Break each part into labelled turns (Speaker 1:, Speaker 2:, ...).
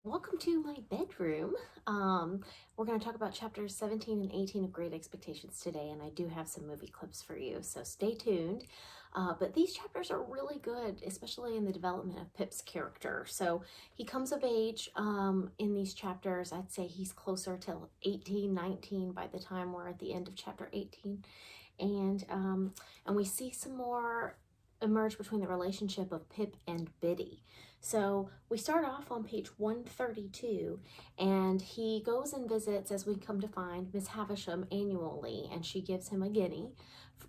Speaker 1: Welcome to my bedroom. We're going to talk about chapters 17 and 18 of Great Expectations today, and I do have some movie clips for you, so stay tuned. But these chapters are really good, especially in the development of Pip's character. So he comes of age in these chapters. I'd say he's closer to 18, 19 by the time we're at the end of chapter 18. And we see some more emerge between the relationship of Pip and Biddy. So we start off on page 132, and he goes and visits, as we come to find, Miss Havisham annually, and she gives him a guinea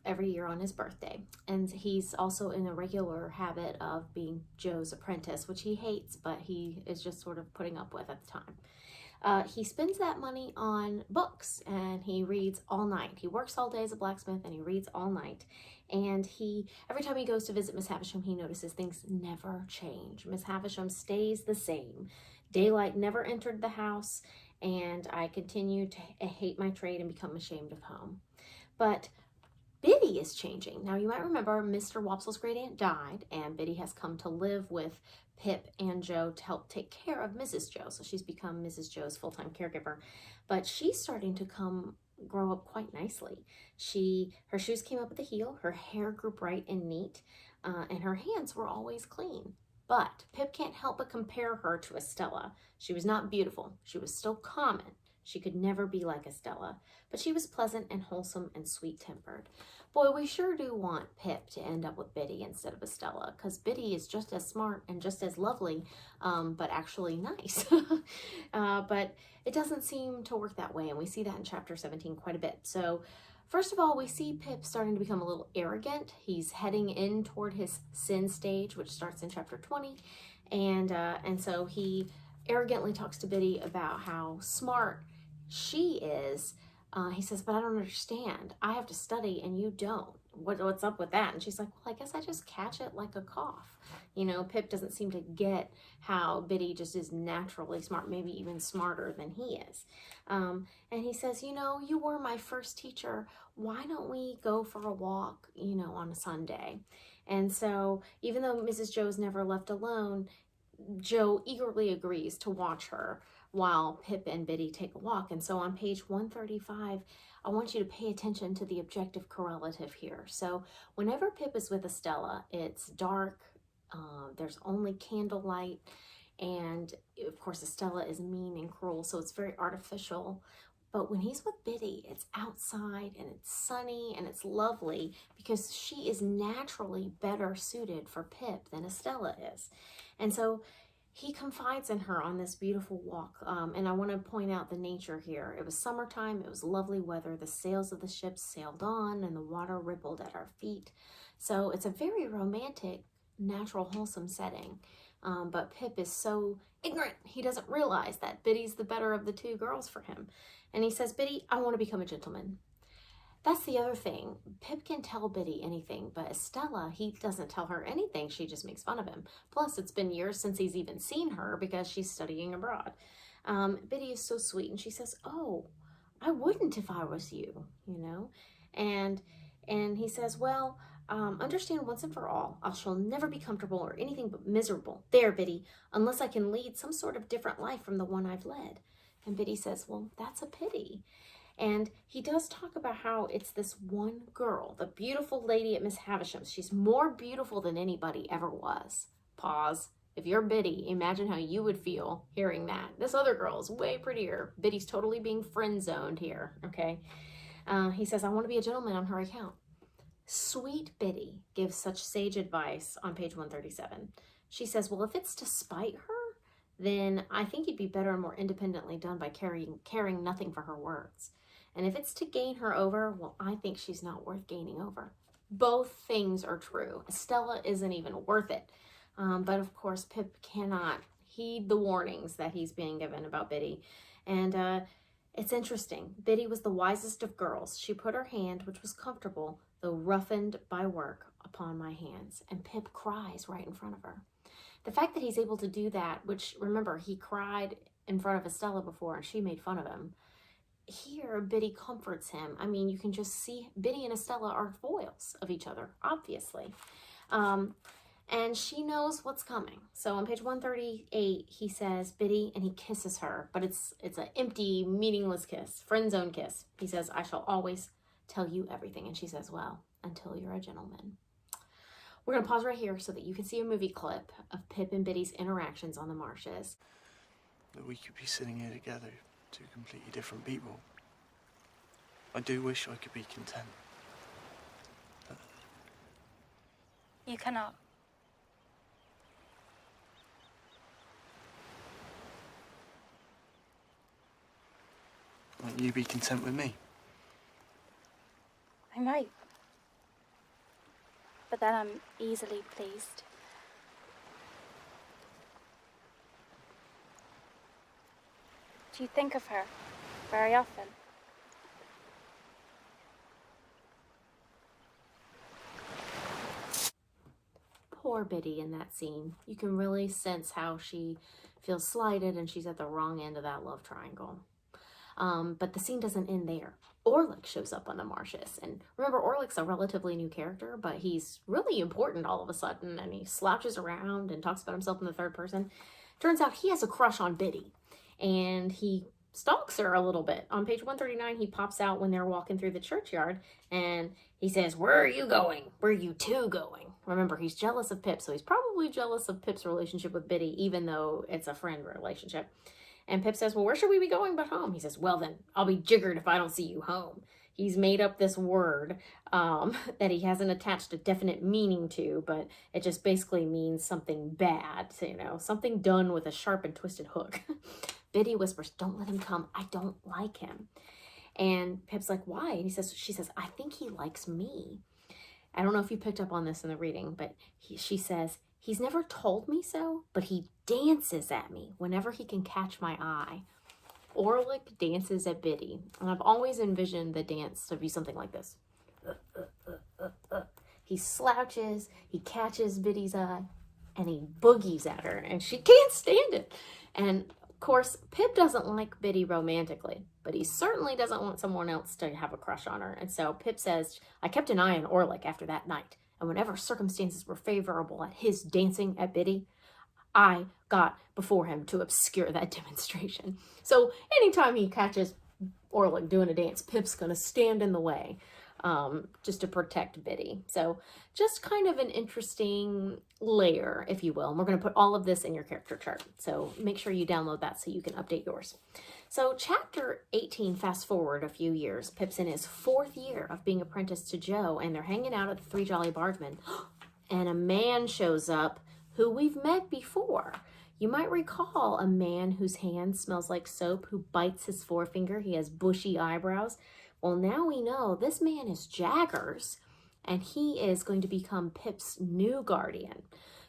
Speaker 1: every year on his birthday. And he's also in a regular habit of being Joe's apprentice, which he hates, but he is just sort of putting up with at the time. He spends that money on books and he reads all night. He works all day as a blacksmith and he reads all night. And every time he goes to visit Miss Havisham, he notices things never change. Miss Havisham stays the same. Daylight never entered the house, and I continue to hate my trade and become ashamed of home. But Biddy is changing. Now, you might remember Mr. Wopsel's great aunt died, and Biddy has come to live with Pip and Joe to help take care of Mrs. Joe. So she's become Mrs. Joe's full-time caregiver. But she's starting to grow up quite nicely. Her shoes came up at the heel, her hair grew bright and neat, and her hands were always clean. But Pip can't help but compare her to Estella. She was not beautiful. She was still common. She could never be like Estella, but she was pleasant and wholesome and sweet-tempered. Boy, we sure do want Pip to end up with Biddy instead of Estella, because Biddy is just as smart and just as lovely, but actually nice. But it doesn't seem to work that way, and we see that in chapter 17 quite a bit. So first of all, we see Pip starting to become a little arrogant. He's heading in toward his sin stage, which starts in chapter 20, and so he arrogantly talks to Biddy about how smart she is. He says, but I don't understand. I have to study and you don't. What's up with that? And she's like, well, I guess I just catch it like a cough. Pip doesn't seem to get how Biddy just is naturally smart, maybe even smarter than he is. And he says, you were my first teacher. Why don't we go for a walk, on a Sunday? And so even though Mrs. Joe's never left alone, Joe eagerly agrees to watch her while Pip and Biddy take a walk. And so on page 135, I want you to pay attention to the objective correlative here. So whenever Pip is with Estella, it's dark, there's only candlelight, and of course Estella is mean and cruel, so it's very artificial. But when he's with Biddy, it's outside and it's sunny and it's lovely because she is naturally better suited for Pip than Estella is. And so he confides in her on this beautiful walk. And I want to point out the nature here. It was summertime. It was lovely weather. The sails of the ship sailed on and the water rippled at our feet. So it's a very romantic, natural, wholesome setting. But Pip is so ignorant. He doesn't realize that Biddy's the better of the two girls for him. And he says, Biddy, I want to become a gentleman. That's the other thing. Pip can tell Biddy anything, but Estella, he doesn't tell her anything. She just makes fun of him. Plus, it's been years since he's even seen her because she's studying abroad. Biddy is so sweet, and she says, oh, I wouldn't if I was you, And he says, well, understand once and for all, I shall never be comfortable or anything but miserable. There, Biddy, unless I can lead some sort of different life from the one I've led. And Biddy says, well, that's a pity. And he does talk about how it's this one girl, the beautiful lady at Miss Havisham's. She's more beautiful than anybody ever was. Pause. If you're Biddy, imagine how you would feel hearing that. This other girl is way prettier. Biddy's totally being friend-zoned here, okay? He says, I want to be a gentleman on her account. Sweet Biddy gives such sage advice on page 137. She says, well, if it's to spite her, then I think you'd be better and more independently done by caring nothing for her words. And if it's to gain her over, well, I think she's not worth gaining over. Both things are true. Estella isn't even worth it. But of course, Pip cannot heed the warnings that he's being given about Biddy. And it's interesting. Biddy was the wisest of girls. She put her hand, which was comfortable, though roughened by work, upon my hands. And Pip cries right in front of her. The fact that he's able to do that, which, remember, he cried in front of Estella before and she made fun of him. Here, Biddy comforts him. I mean, you can just see Biddy and Estella are foils of each other, obviously. and she knows what's coming. So on page 138, he says, Biddy, and he kisses her, but it's an empty, meaningless kiss, friend zone kiss. He says, I shall always tell you everything. And she says, well, until you're a gentleman. We're going to pause right here so that you can see a movie clip of Pip and Biddy's interactions on the marshes.
Speaker 2: That we could be sitting here together, two completely different people. I do wish I could be content. But
Speaker 3: you cannot.
Speaker 2: Won't you be content with me?
Speaker 3: I might. But then I'm easily pleased. Do you think of her very often?
Speaker 1: Poor Biddy in that scene. You can really sense how she feels slighted and she's at the wrong end of that love triangle. But the scene doesn't end there. Orlick shows up on the marshes. And remember, Orlick's a relatively new character, but he's really important all of a sudden. And he slouches around and talks about himself in the third person. Turns out he has a crush on Biddy. And he stalks her a little bit. On page 139, he pops out when they're walking through the churchyard. And he says, where are you going? Where are you two going? Remember, he's jealous of Pip. So he's probably jealous of Pip's relationship with Biddy, even though it's a friend relationship. And Pip says, well, where should we be going but home? He says, well, then I'll be jiggered if I don't see you home. He's made up this word that he hasn't attached a definite meaning to, but it just basically means something bad, so, something done with a sharp and twisted hook. Biddy whispers, don't let him come. I don't like him. And Pip's like, why? And she says, I think he likes me. I don't know if you picked up on this in the reading, but she says, he's never told me so, but he dances at me whenever he can catch my eye. Orlick dances at Biddy, and I've always envisioned the dance to be something like this. He slouches, he catches Biddy's eye, and he boogies at her, and she can't stand it. And of course, Pip doesn't like Biddy romantically, but he certainly doesn't want someone else to have a crush on her. And so Pip says, I kept an eye on Orlick after that night. And whenever circumstances were favorable at his dancing at Biddy, I got before him to obscure that demonstration. So anytime he catches Orlick doing a dance, Pip's going to stand in the way just to protect Biddy. So just kind of an interesting layer, if you will. And we're going to put all of this in your character chart. So make sure you download that so you can update yours. So chapter 18, fast forward a few years. Pip's in his 4th year of being apprenticed to Joe, and they're hanging out at the Three Jolly Bargemen. And a man shows up who we've met before. You might recall a man whose hand smells like soap, who bites his forefinger. He has bushy eyebrows. Well, now we know this man is Jaggers, and he is going to become Pip's new guardian.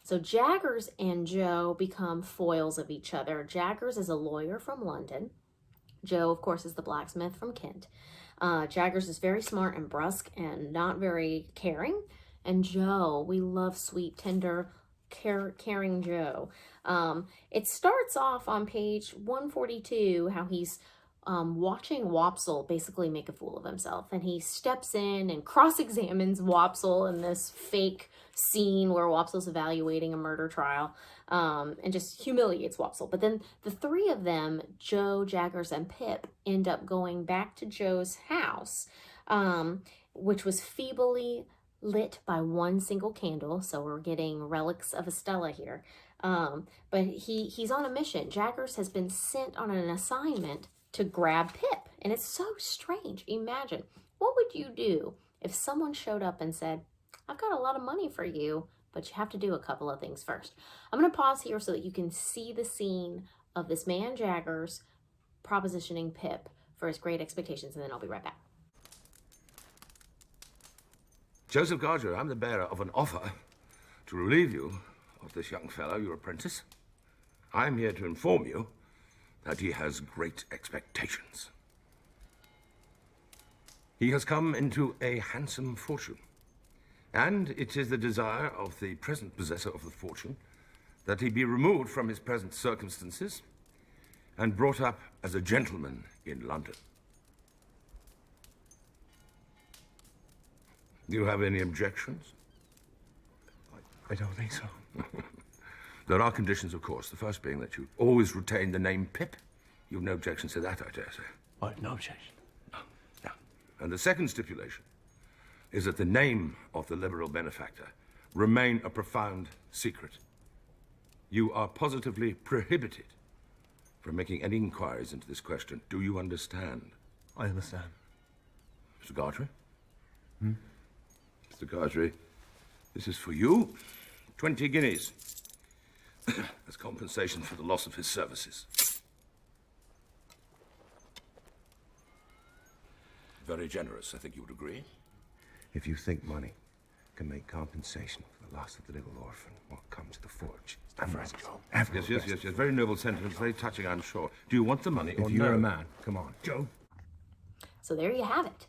Speaker 1: So Jaggers and Joe become foils of each other. Jaggers is a lawyer from London. Joe, of course, is the blacksmith from Kent. Jaggers is very smart and brusque and not very caring. And Joe, we love sweet, tender, caring Joe. It starts off on page 142 how he's watching Wopsle basically make a fool of himself, and he steps in and cross-examines Wopsle in this fake scene where Wopsle's evaluating a murder trial, and just humiliates Wopsle. But then the three of them, Joe, Jaggers, and Pip, end up going back to Joe's house, which was feebly lit by one single candle, so we're getting relics of Estella here. But he's on a mission. Jaggers has been sent on an assignment to grab Pip, and it's so strange. Imagine, what would you do if someone showed up and said, I've got a lot of money for you, but you have to do a couple of things first. I'm going to pause here so that you can see the scene of this man Jaggers propositioning Pip for his Great Expectations, and then I'll be right back.
Speaker 4: Joseph Garger, I'm the bearer of an offer to relieve you of this young fellow, your apprentice. I'm here to inform you that he has great expectations. He has come into a handsome fortune, and it is the desire of the present possessor of the fortune that he be removed from his present circumstances and brought up as a gentleman in London. Do you have any objections?
Speaker 5: I don't think so.
Speaker 4: There are conditions, of course. The first being that you always retain the name Pip. You've no objections to that, I dare say.
Speaker 5: I have no objection.
Speaker 4: No. And the second stipulation is that the name of the liberal benefactor remain a profound secret. You are positively prohibited from making any inquiries into this question. Do you understand?
Speaker 5: I understand.
Speaker 4: Mr. Gargery? Mr. Gargery, this is for you. 20 guineas. As compensation for the loss of his services. Very generous, I think you would agree.
Speaker 5: If you think money can make compensation for the loss of the little orphan, what comes to the forge?
Speaker 4: Yes. Very noble sentiments, very touching, I'm sure. Do you want the money or
Speaker 5: If you're
Speaker 4: no?
Speaker 5: a man, come on, Joe.
Speaker 1: So there you have it.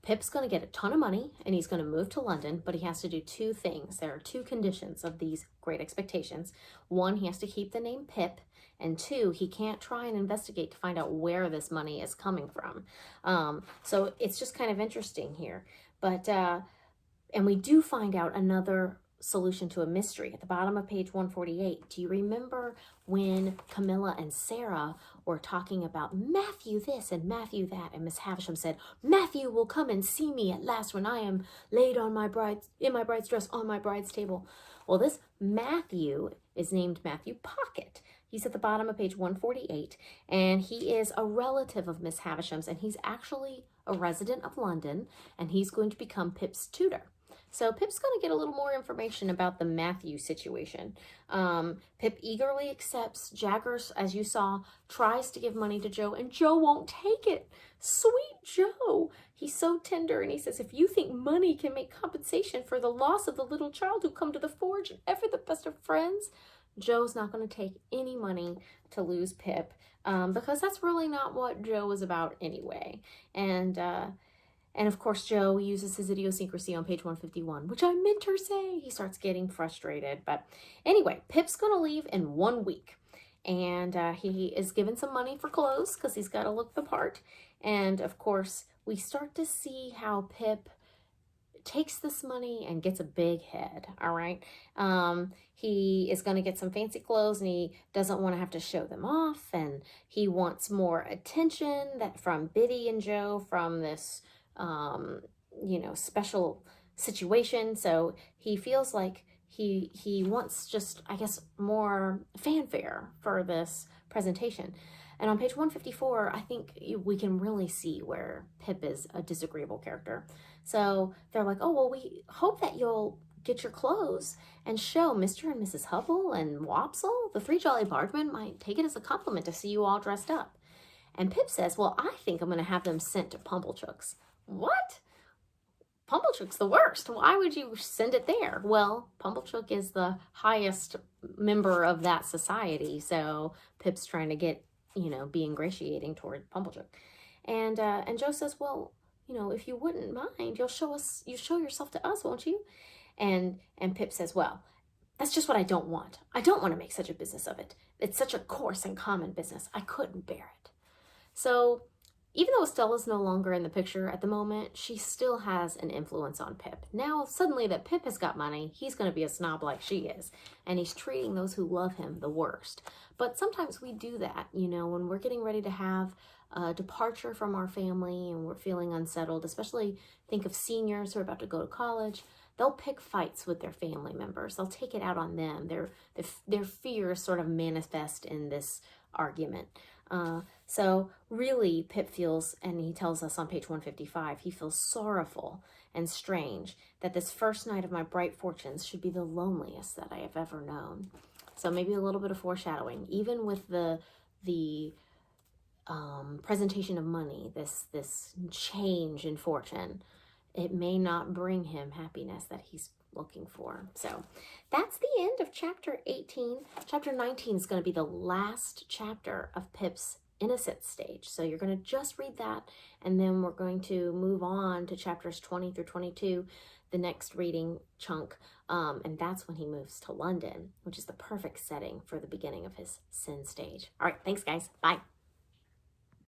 Speaker 1: Pip's going to get a ton of money and he's going to move to London, but he has to do two things. There are two conditions of these great expectations. One, he has to keep the name Pip, and two, he can't try and investigate to find out where this money is coming from. So it's just kind of interesting here. But, and we do find out another solution to a mystery at the bottom of page 148. Do you remember when Camilla and Sarah were talking about Matthew this and Matthew that, and Miss Havisham said, Matthew will come and see me at last when I am laid on my bride's dress on my bride's table. Well, this Matthew is named Matthew Pocket. He's at the bottom of page 148, and he is a relative of Miss Havisham's, and he's actually a resident of London, and he's going to become Pip's tutor. So Pip's going to get a little more information about the Matthew situation. Pip eagerly accepts. Jagger, as you saw, tries to give money to Joe, and Joe won't take it. Sweet Joe. He's so tender, and he says, if you think money can make compensation for the loss of the little child who come to the forge and ever the best of friends, Joe's not going to take any money to lose Pip, because that's really not what Joe is about anyway. And of course, Joe uses his idiosyncrasy on page 151, which I meant to say. He starts getting frustrated. But anyway, Pip's going to leave in 1 week. And he is given some money for clothes because he's got to look the part. And of course, we start to see how Pip takes this money and gets a big head, all right? He is going to get some fancy clothes and he doesn't want to have to show them off. And he wants more attention from Biddy and Joe from this special situation. So he feels like he wants just, I guess, more fanfare for this presentation. And on page 154, I think we can really see where Pip is a disagreeable character. So they're like, oh, well, we hope that you'll get your clothes and show Mr. and Mrs. Hubble and Wopsle. The three Jolly Bargemen might take it as a compliment to see you all dressed up. And Pip says, well, I think I'm going to have them sent to Pumblechook's. What? Pumblechook's the worst. Why would you send it there? Well, Pumblechook is the highest member of that society, so Pip's trying to get, be ingratiating toward Pumblechook. And Joe says, well, if you wouldn't mind, you show yourself to us, won't you? And Pip says, well, that's just what I don't want. I don't want to make such a business of it. It's such a coarse and common business. I couldn't bear it. So even though Estella's no longer in the picture at the moment, she still has an influence on Pip. Now, suddenly that Pip has got money, he's going to be a snob like she is. And he's treating those who love him the worst. But sometimes we do that, when we're getting ready to have a departure from our family and we're feeling unsettled, especially think of seniors who are about to go to college. They'll pick fights with their family members. They'll take it out on them. Their fears sort of manifest in this argument. So really Pip feels, and he tells us on page 155, he feels sorrowful and strange that this first night of my bright fortunes should be the loneliest that I have ever known. So maybe a little bit of foreshadowing, even with the presentation of money, this change in fortune, it may not bring him happiness that he's looking for. So that's the end of chapter 18. Chapter 19 is going to be the last chapter of Pip's innocent stage. So you're going to just read that, and then we're going to move on to chapters 20 through 22, the next reading chunk, and that's when he moves to London, which is the perfect setting for the beginning of his sin stage. All right, thanks guys. Bye.